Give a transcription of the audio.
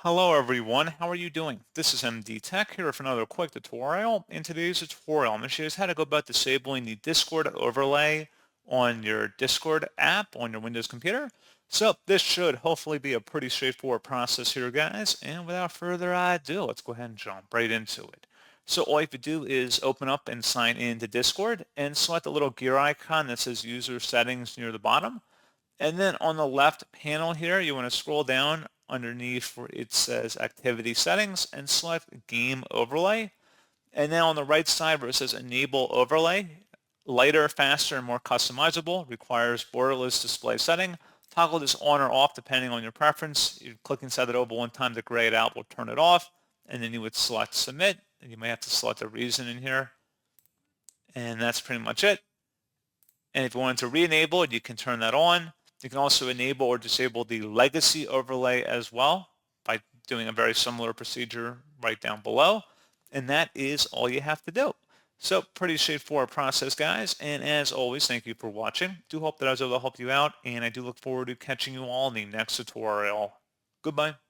Hello everyone, how are you doing? This is MD Tech here with another quick tutorial. In today's tutorial, I'm going to show you how to go about disabling the Discord overlay on your Discord app on your Windows computer. So this should hopefully be a pretty straightforward process here, guys. And without further ado, let's go ahead and jump right into it. So all you have to do is open up and sign in to Discord and select the little gear icon that says user settings near the bottom. And then on the left panel here, you want to scroll down underneath where it says activity settings and select game overlay. And then on the right side where it says enable overlay, lighter, faster, and more customizable, requires borderless display setting. Toggle this on or off depending on your preference. You click and set it over one time to gray it out will turn it off. And then you would select submit. And you may have to select a reason in here. And that's pretty much it. And if you wanted to re-enable it, you can turn that on. You can also enable or disable the legacy overlay as well by doing a very similar procedure right down below. And that is all you have to do. So pretty straightforward process, guys. And as always, thank you for watching. Do hope that I was able to help you out. And I do look forward to catching you all in the next tutorial. Goodbye.